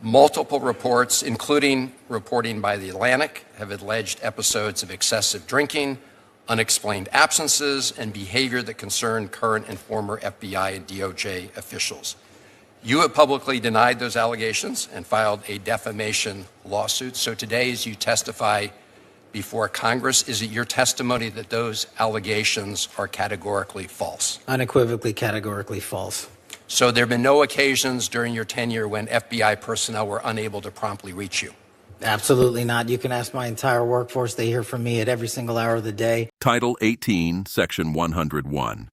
Multiple reports, including reporting by The Atlantic, have alleged episodes of excessive drinking, unexplained absences, and behavior that concern current and former FBI and DOJ officials. You have publicly denied those allegations and filed a defamation lawsuit. So today, as you testify before Congress, is it your testimony that those allegations are categorically false? Unequivocally, categorically false. So there have been no occasions during your tenure when FBI personnel were unable to promptly reach you? Absolutely not. You can ask my entire workforce. They hear from me at every single hour of the day. Title 18, Section 101.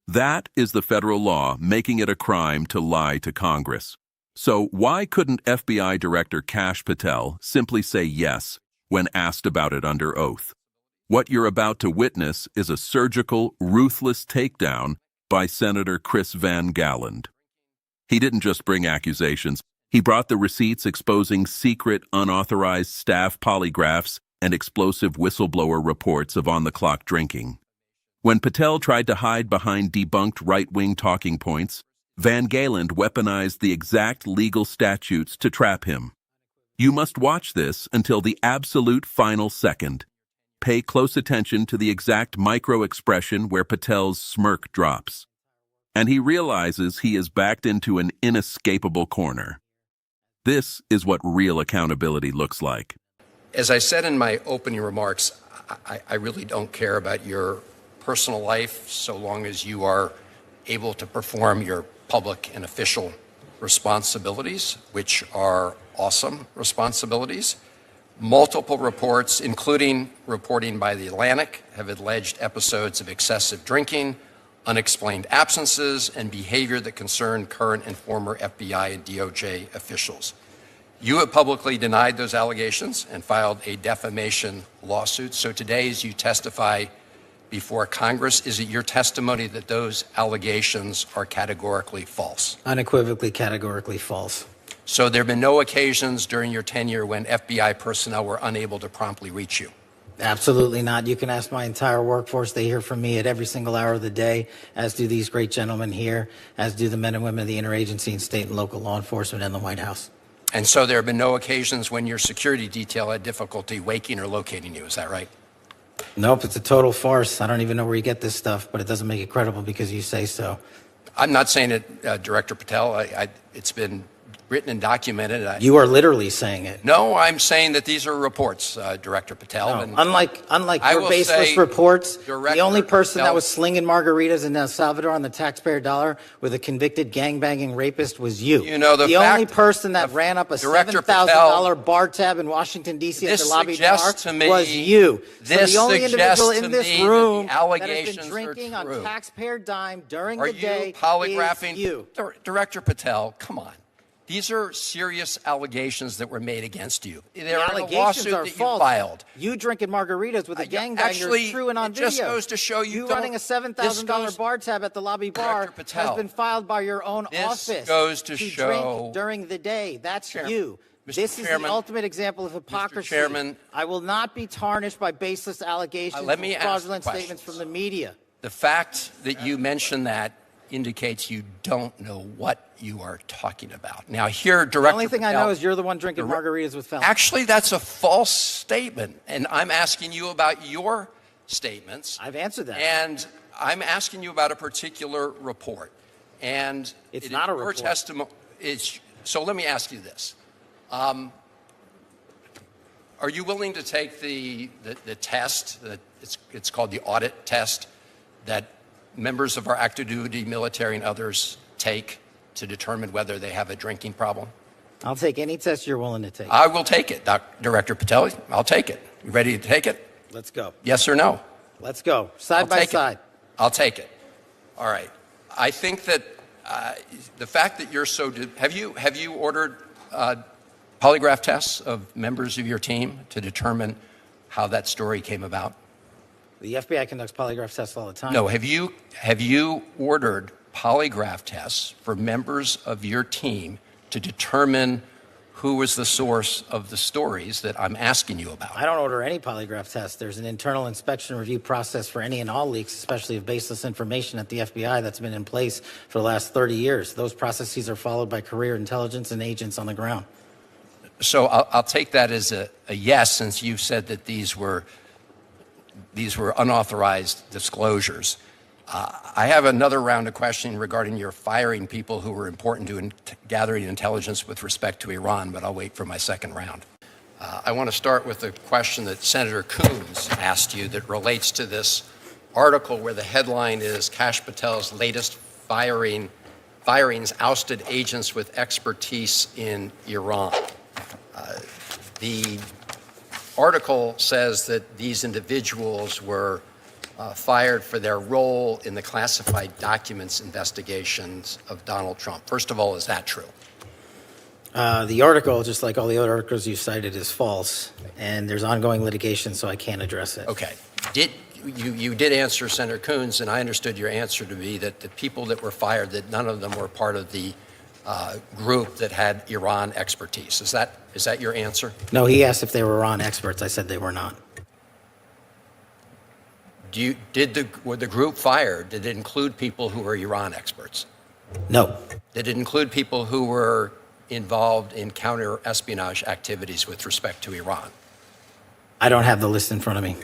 That is the federal law making it a crime to lie to Congress. So why couldn't FBI Director Kash Patel simply say yes when asked about it under oath? What you're about to witness is a surgical, ruthless takedown by Senator Chris Van Hollen. He didn't just bring accusations. He brought the receipts exposing secret, unauthorized staff polygraphs and explosive whistleblower reports of on-the-clock drinking. When Patel tried to hide behind debunked right-wing talking points, Van Hollen weaponized the exact legal statutes to trap him. You must watch this until the absolute final second. Pay close attention to the exact micro-expression where Patel's smirk drops. And he realizes he is backed into an inescapable corner. This is what real accountability looks like. As I said in my opening remarks, I really don't care about your personal life so long as you are able to perform your public and official responsibilities, which are awesome responsibilities. Multiple reports, including reporting by The Atlantic, have alleged episodes of excessive drinking, unexplained absences, and behavior that concern current and former FBI and DOJ officials. You have publicly denied those allegations and filed a defamation lawsuit. So today, as you testify before Congress, is it your testimony that those allegations are categorically false? Unequivocally, categorically false. So there have been no occasions during your tenure when FBI personnel were unable to promptly reach you? Absolutely not. You can ask my entire workforce. They hear from me at every single hour of the day, as do these great gentlemen here, as do the men and women of the interagency and state and local law enforcement and the White House. And so there have been no occasions when your security detail had difficulty waking or locating you, is that right? Nope, it's a total farce. I don't even know where you get this stuff, but it doesn't make it credible because you say so. I'm not saying it, Director Patel. It's been written and documented. You are literally saying it. No, I'm saying that these are reports, Director Patel. No, and unlike your baseless reports, the only person that was slinging margaritas in El Salvador on the taxpayer dollar with a convicted gangbanging rapist was you. You know, the only person that ran up a $7,000 bar tab in Washington, D.C. at the lobby bar was you. So the only individual in this room that has been drinking on taxpayer dime during the day is you. Director Patel, come on. These are serious allegations that were made against you. They're in a lawsuit that you filed. You drinking margaritas with a gangbanger is true and on video. It just goes to show you running a $7,000 bar tab at the lobby bar has been filed by your own office. This goes to show drink during the day. That's you. This is the ultimate example of hypocrisy. Mr. Chairman, I will not be tarnished by baseless allegations and fraudulent statements from the media. The fact that you mentioned that indicates you don't know what you are talking about. Now, here, Director The only thing I know is you're the one drinking margaritas with felons. Actually, that's a false statement, and I'm asking you about your statements. I've answered that. And I'm asking you about a particular report. And it's not a report. So let me ask you this. Are you willing to take the test, it's called the audit test, that members of our active duty military and others take to determine whether they have a drinking problem? I'll take any test you're willing to take. I will take it, Director Patel. I'll take it. You ready to take it? Let's go. Yes or no? Let's go. Side by side. I'll take it. All right. I think that the fact that you're so... Have you ordered polygraph tests of members of your team to determine how that story came about? The FBI conducts polygraph tests all the time. No, have you ordered polygraph tests for members of your team to determine who was the source of the stories that I'm asking you about? I don't order any polygraph tests. There's an internal inspection review process for any and all leaks, especially of baseless information at the FBI, that's been in place for the last 30 years. Those processes are followed by career intelligence and agents on the ground. So I'll take that as a yes, since you said that these were unauthorized disclosures. I have another round of questioning regarding your firing people who were important to gathering intelligence with respect to Iran, but I'll wait for my second round. I want to start with the question that Senator Coons asked you that relates to this article where the headline is Kash Patel's latest firings ousted agents with expertise in Iran. The article says that these individuals were fired for their role in the classified documents investigations of Donald Trump. First of all, is that true? The article, just like all the other articles you cited, is false, and there's ongoing litigation, so I can't address it. Okay. You did answer Senator Coons, and I understood your answer to be that the people that were fired, that none of them were part of the group that had Iran expertise. Is that your answer? No, he asked if they were Iran experts. I said they were not. Were the group fired? Did it include people who were Iran experts? No. Did it include people who were involved in counter-espionage activities with respect to Iran? I don't have the list in front of me.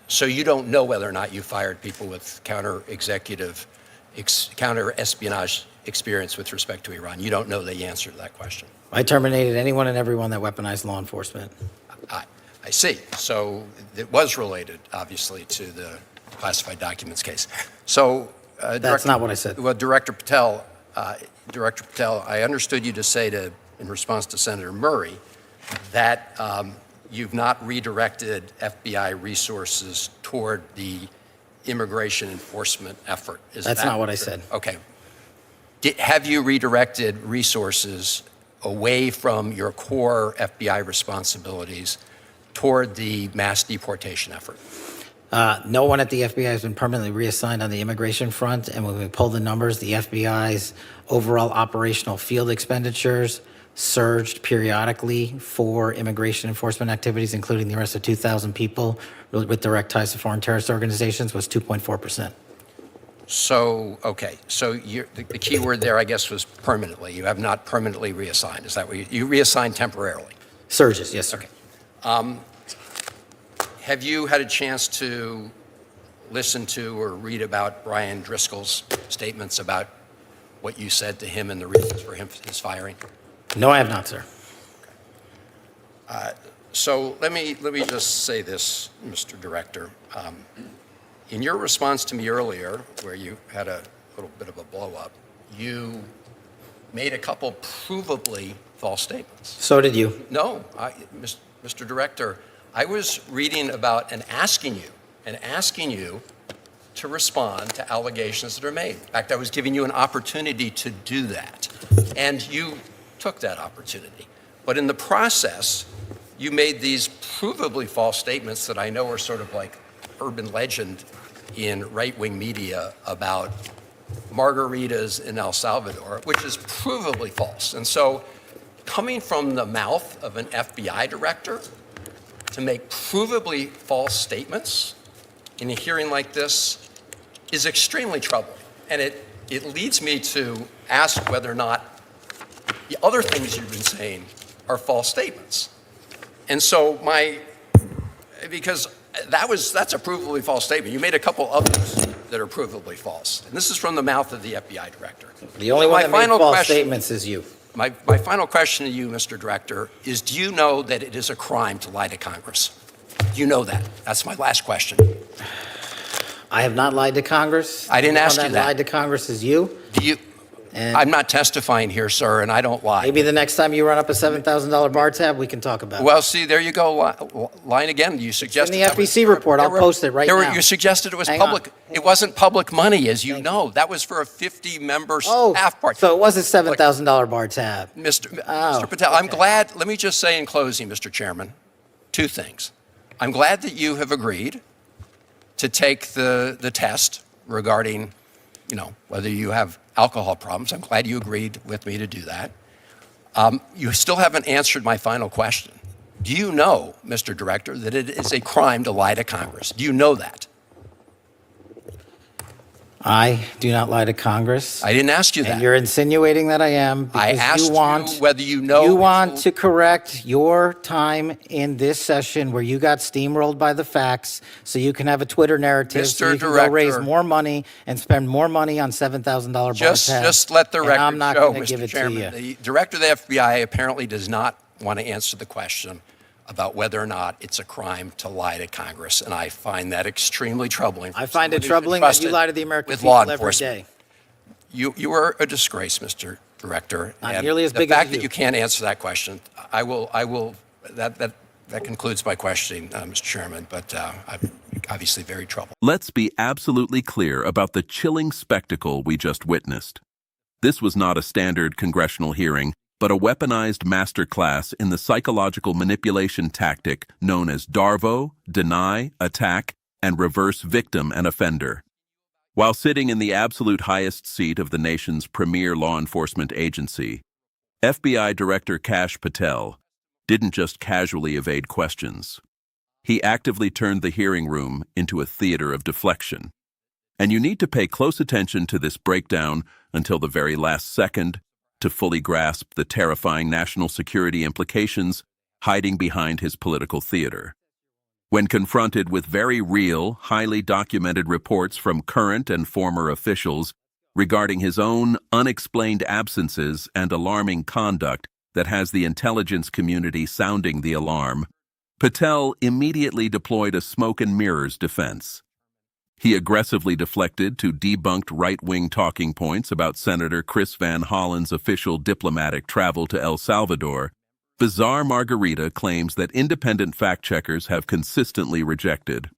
So you don't know whether or not you fired people with counter-espionage experience with respect to Iran. You don't know the answer to that question. I terminated anyone and everyone that weaponized law enforcement. I see. So it was related, obviously, to the classified documents case. So that's not what I said. Well, Director Patel, I understood you to say in response to Senator Murray that you've not redirected FBI resources toward the immigration enforcement effort. That's not what I said. Okay. Have you redirected resources away from your core FBI responsibilities toward the mass deportation effort? No one at the FBI has been permanently reassigned on the immigration front, and when we pull the numbers, the FBI's overall operational field expenditures surged periodically for immigration enforcement activities, including the arrest of 2,000 people with direct ties to foreign terrorist organizations, was 2.4%. So, okay. So the key word there, I guess, was permanently. You have not permanently reassigned. Is that what you reassigned temporarily? Surges, yes, sir. Okay. Have you had a chance to listen to or read about Brian Driscoll's statements about what you said to him and the reasons for his firing? No, I have not, sir. Okay. So let me just say this, Mr. Director. In your response to me earlier, where you had a little bit of a blow-up, you made a couple provably false statements. So did you. No, Mr. Director, I was reading about and asking you to respond to allegations that are made. In fact, I was giving you an opportunity to do that, and you took that opportunity. But in the process, you made these provably false statements that I know are sort of like urban legend in right-wing media about margaritas in El Salvador, which is provably false. And so coming from the mouth of an FBI director to make provably false statements in a hearing like this is extremely troubling. And it leads me to ask whether or not the other things you've been saying are false statements. And so because that's a provably false statement. You made a couple others that are provably false. And this is from the mouth of the FBI director. The only one that made false statements is you. My final question to you, Mr. Director, is do you know that it is a crime to lie to Congress? Do you know that? That's my last question. I have not lied to Congress. I didn't ask you that. The one that lied to Congress is you. I'm not testifying here, sir, and I don't lie. Maybe the next time you run up a $7,000 bar tab, we can talk about it. Well, see, there you go, lying again. You suggested in the FEC report. I'll post it right now. You suggested it was public. It wasn't public money, as you know. That was for a 50-member staff party. So it was a $7,000 bar tab. Mr. Patel, I'm glad. Let me just say in closing, Mr. Chairman, two things. I'm glad that you have agreed to take the test regarding, whether you have alcohol problems. I'm glad you agreed with me to do that. You still haven't answered my final question. Do you know, Mr. Director, that it is a crime to lie to Congress? Do you know that? I do not lie to Congress. I didn't ask you that. And you're insinuating that I am because I asked you whether you know. You want to correct your time in this session where you got steamrolled by the facts so you can have a Twitter narrative so you can go raise more money and spend more money on $7,000 bar tabs. Just let the record I'm not show, going to give Mr. it Chairman, to you. the Director of the FBI apparently does not want to answer the question about whether or not it's a crime to lie to Congress, and I find that extremely troubling. I find it troubling that you lie to the American people every day. You are a disgrace, Mr. Director. Not nearly as big as you. The fact that you can't answer that question, that concludes my questioning, Mr. Chairman, but I'm obviously very troubled. Let's be absolutely clear about the chilling spectacle we just witnessed. This was not a standard congressional hearing, but a weaponized masterclass in the psychological manipulation tactic known as DARVO, deny, attack, and reverse victim and offender. While sitting in the absolute highest seat of the nation's premier law enforcement agency, FBI Director Kash Patel didn't just casually evade questions. He actively turned the hearing room into a theater of deflection. And you need to pay close attention to this breakdown until the very last second to fully grasp the terrifying national security implications hiding behind his political theater. When confronted with very real, highly documented reports from current and former officials regarding his own unexplained absences and alarming conduct that has the intelligence community sounding the alarm, Patel immediately deployed a smoke and mirrors defense. He aggressively deflected to debunked right-wing talking points about Senator Chris Van Hollen's official diplomatic travel to El Salvador. Bizarre Margarita claims that independent fact-checkers have consistently rejected.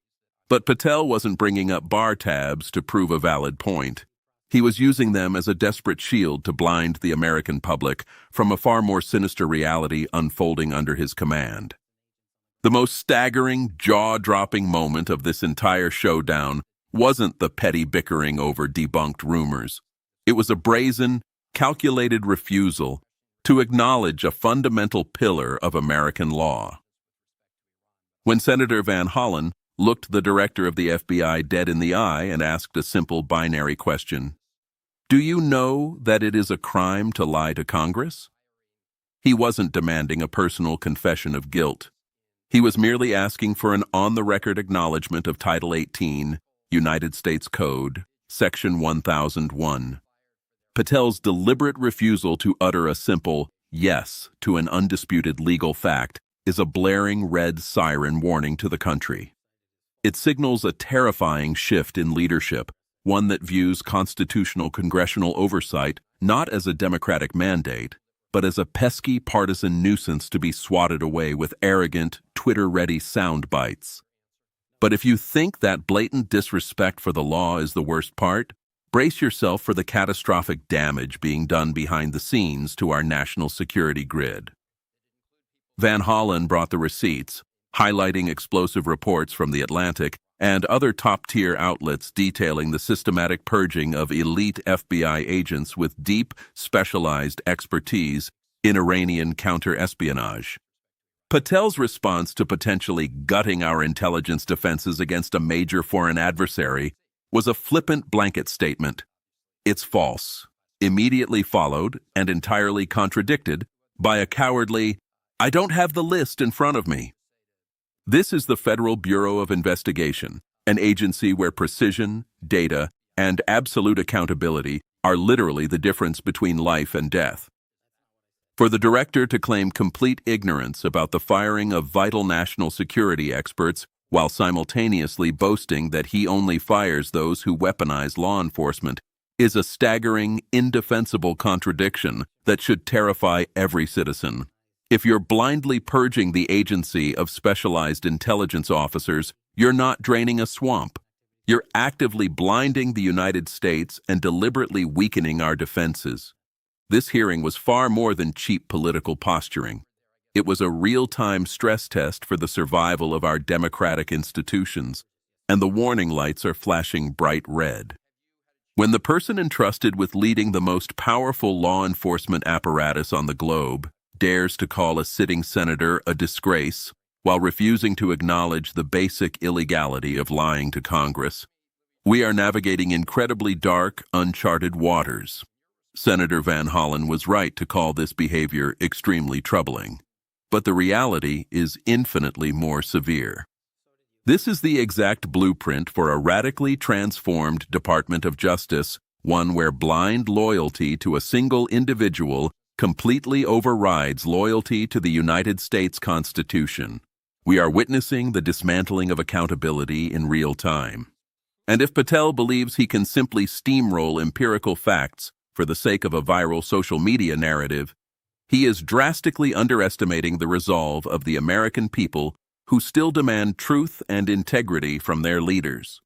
But Patel wasn't bringing up bar tabs to prove a valid point. He was using them as a desperate shield to blind the American public from a far more sinister reality unfolding under his command. The most staggering, jaw-dropping moment of this entire showdown wasn't the petty bickering over debunked rumors. It was a brazen, calculated refusal to acknowledge a fundamental pillar of American law. When Senator Van Hollen looked the director of the FBI dead in the eye and asked a simple binary question, "Do you know that it is a crime to lie to Congress?" He wasn't demanding a personal confession of guilt. He was merely asking for an on-the-record acknowledgement of Title 18, United States Code, Section 1001. Patel's deliberate refusal to utter a simple yes to an undisputed legal fact is a blaring red siren warning to the country. It signals a terrifying shift in leadership, one that views constitutional congressional oversight not as a democratic mandate, but as a pesky partisan nuisance to be swatted away with arrogant, Twitter-ready sound bites. But if you think that blatant disrespect for the law is the worst part, brace yourself for the catastrophic damage being done behind the scenes to our national security grid. Van Hollen brought the receipts, highlighting explosive reports from The Atlantic and other top-tier outlets detailing the systematic purging of elite FBI agents with deep, specialized expertise in Iranian counter-espionage. Patel's response to potentially gutting our intelligence defenses against a major foreign adversary was a flippant blanket statement. It's false, immediately followed and entirely contradicted by a cowardly, "I don't have the list in front of me." This is the Federal Bureau of Investigation, an agency where precision, data, and absolute accountability are literally the difference between life and death. For the director to claim complete ignorance about the firing of vital national security experts while simultaneously boasting that he only fires those who weaponize law enforcement is a staggering, indefensible contradiction that should terrify every citizen. If you're blindly purging the agency of specialized intelligence officers, you're not draining a swamp. You're actively blinding the United States and deliberately weakening our defenses. This hearing was far more than cheap political posturing. It was a real-time stress test for the survival of our democratic institutions, and the warning lights are flashing bright red. When the person entrusted with leading the most powerful law enforcement apparatus on the globe dares to call a sitting senator a disgrace while refusing to acknowledge the basic illegality of lying to Congress, we are navigating incredibly dark, uncharted waters. Senator Van Hollen was right to call this behavior extremely troubling, but the reality is infinitely more severe. This is the exact blueprint for a radically transformed Department of Justice, one where blind loyalty to a single individual completely overrides loyalty to the United States Constitution. We are witnessing the dismantling of accountability in real time. And if Patel believes he can simply steamroll empirical facts for the sake of a viral social media narrative, he is drastically underestimating the resolve of the American people who still demand truth and integrity from their leaders.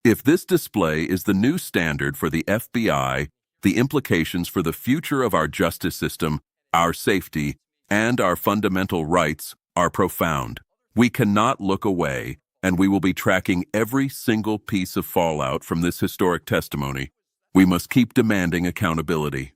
If this display is the new standard for the FBI, the implications for the future of our justice system, our safety, and our fundamental rights are profound. We cannot look away, and we will be tracking every single piece of fallout from this historic testimony. We must keep demanding accountability.